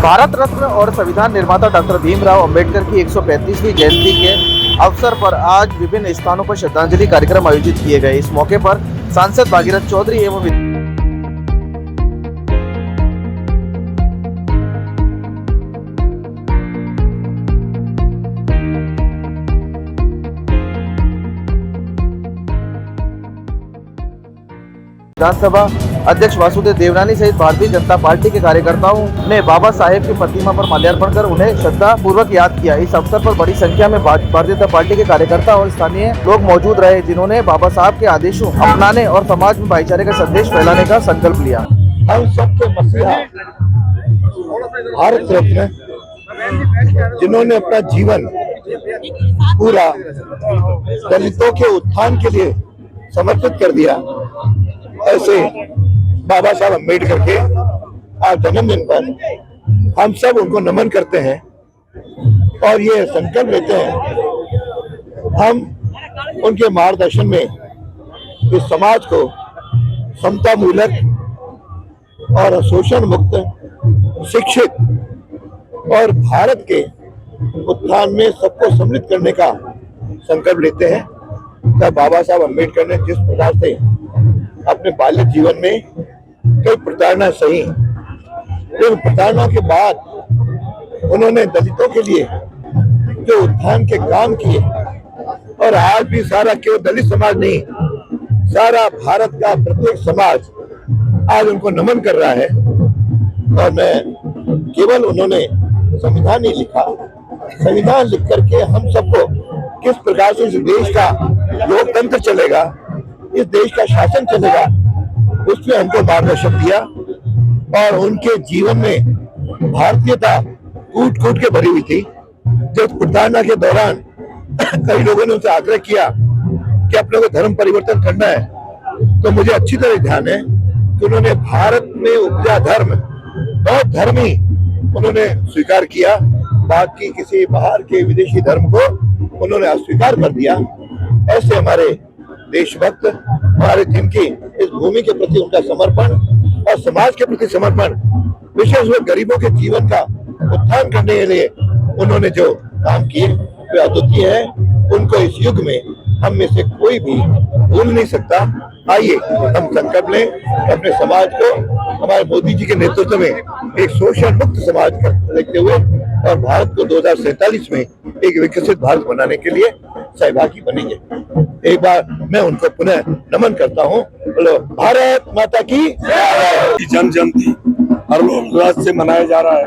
भारत रत्न और संविधान निर्माता डॉक्टर भीमराव अंबेडकर की 135वीं जयंती के अवसर पर आज विभिन्न स्थानों पर श्रद्धांजलि कार्यक्रम आयोजित किए गए। इस मौके पर सांसद भागीरथ चौधरी एवं विधानसभा अध्यक्ष वासुदेव देवनानी सहित भारतीय जनता पार्टी के कार्यकर्ताओं ने बाबा साहेब की प्रतिमा पर माल्यार्पण कर उन्हें श्रद्धा पूर्वक याद किया। इस अवसर पर बड़ी संख्या में भारतीय जनता पार्टी के कार्यकर्ता और स्थानीय लोग मौजूद रहे, जिन्होंने बाबा साहब के आदेशों अपनाने और समाज में भाईचारे का संदेश फैलाने का संकल्प लिया। हम सबके मसीहा भारत रत्न जिन्होंने अपना जीवन पूरा दलितों के उत्थान के लिए समर्पित कर दिया, ऐसे बाबा साहब अम्बेडकर के आज जन्मदिन पर हम सब उनको नमन करते हैं और ये संकल्प लेते हैं हम उनके मार्गदर्शन में इस समाज को समता मूलक और शोषण मुक्त, शिक्षित और भारत के उत्थान में सबको सम्मिलित करने का संकल्प लेते हैं। तब बाबा साहब अम्बेडकर ने जिस प्रकार से अपने बाल्य जीवन में कई प्रताड़ना सही, उन प्रताड़ना के बाद उन्होंने दलितों के लिए जो उत्थान के काम किए और आज भी सारा केवल दलित समाज नहीं, सारा भारत का प्रत्येक समाज आज उनको नमन कर रहा है। और मैं केवल उन्होंने संविधान नहीं लिखा, संविधान लिख करके हम सबको किस प्रकार से इस देश का लोकतंत्र चलेगा, इस देश का शासन चलेगा, उसमें हमको मार्गदर्शन दिया। और उनके जीवन में भारतीयता कूट कूट के भरी हुई थी। जब प्रताड़ना के दौरान कई लोगों ने उनसे आग्रह किया कि अपने को धर्म परिवर्तन करना है, तो मुझे अच्छी तरह ध्यान है कि उन्होंने भारत में उपजा धर्म बौद्ध धर्म ही उन्होंने स्वीकार किया, बाकी किसी बाहर के विदेशी धर्म को उन्होंने अस्वीकार कर दिया। ऐसे हमारे देशभक्त, हमारे जिनकी इस भूमि के प्रति उनका समर्पण और समाज के प्रति समर्पण, विशेष रूप गरीबों के जीवन का उत्थान करने के लिए उन्होंने जो काम किए वे अद्वितीय है। उनको इस युग में हम में से कोई भी भूल नहीं सकता। आइए हम संकल्प लें अपने समाज को हमारे मोदी जी के नेतृत्व में एक शोषण मुक्त समाज देखते हुए और भारत को 2047 में एक विकसित भारत बनाने के लिए सहभागी बनेंगे। एक बार मैं उनको पुनः नमन करता हूँ। बोलो भारत माता की जन्म जयंती हर उल्लास से मनाया जा रहा है।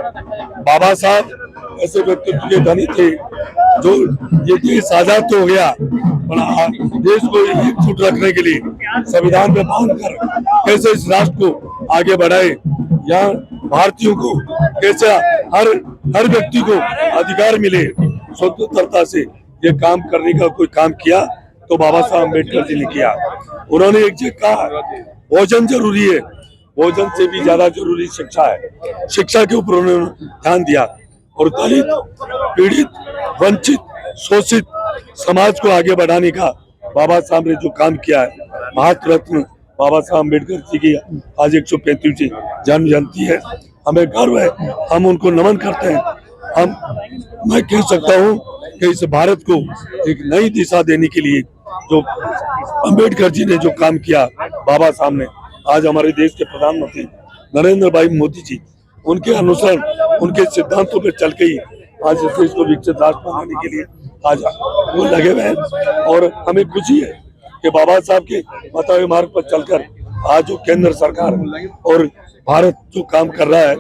बाबा साहब ऐसे व्यक्तित्व के धनी थे जो ये देश आजाद तो हो गया, पर देश को एकजुट रखने के लिए संविधान में बांधकर कैसे इस राष्ट्र को आगे बढ़ाए, यहाँ भारतीयों को कैसे हर व्यक्ति को अधिकार मिले स्वतंत्रता से, ये काम करने का कोई काम किया तो बाबा साहब अम्बेडकर जी ने किया। उन्होंने एक चीज कहा, भोजन जरूरी है, भोजन से भी ज्यादा जरूरी शिक्षा है। शिक्षा के ऊपर उन्होंने ध्यान दिया और दलित, पीड़ित, वंचित, शोषित समाज को आगे बढ़ाने का बाबा साहब ने जो काम किया है, भारत रत्न बाबा साहब अम्बेडकर जी की आज 135वीं जन्म जयंती है। हमें गर्व है, हम उनको नमन करते हैं। मैं कह सकता हूँ कि इस भारत को एक नई दिशा देने के लिए जो अम्बेडकर जी ने जो काम किया बाबा साहब ने, आज हमारे देश के प्रधानमंत्री नरेंद्र भाई मोदी जी उनके अनुसरण, उनके सिद्धांतों पर चल के ही आज इस देश को विकसित राष्ट्र बनाने के लिए आज वो लगे हुए हैं। और हमें खुशी है कि बाबा साहब के बताए मार्ग पर चलकर आज जो केंद्र सरकार और भारत जो काम कर रहा है,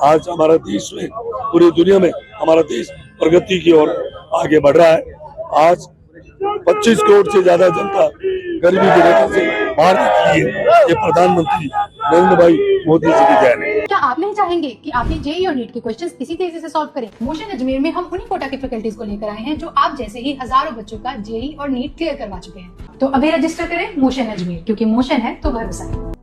आज हमारा देश में पूरी दुनिया में हमारा देश प्रगति की ओर आगे बढ़ रहा है। आज 25 करोड़ से ज्यादा जनता गरीबी की रेखा से बाहर निकली है, ये प्रधानमंत्री नरेंद्र भाई मोदी जी की देन है। क्या आप नहीं चाहेंगे कि आपने जेईई और नीट के क्वेश्चंस इसी तेजी से सॉल्व करें? मोशन अजमेर में हम उन्हीं कोटा की फैकल्टीज को लेकर आए हैं जो आप जैसे ही हजारों बच्चों का जेईई और नीट क्लियर करवा चुके हैं। तो अभी रजिस्टर करें मोशन अजमेर, क्योंकि मोशन है तो भरोसा है।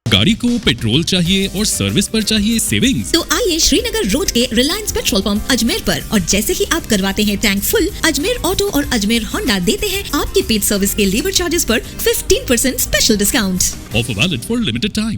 गाड़ी को पेट्रोल चाहिए और सर्विस पर चाहिए सेविंग्स, तो आइए श्रीनगर रोड के रिलायंस पेट्रोल पंप अजमेर पर, और जैसे ही आप करवाते हैं टैंक फुल, अजमेर ऑटो और अजमेर होंडा देते हैं आपकी पेड सर्विस के लेबर चार्जेस पर 15% special discount. Offer valid for limited time.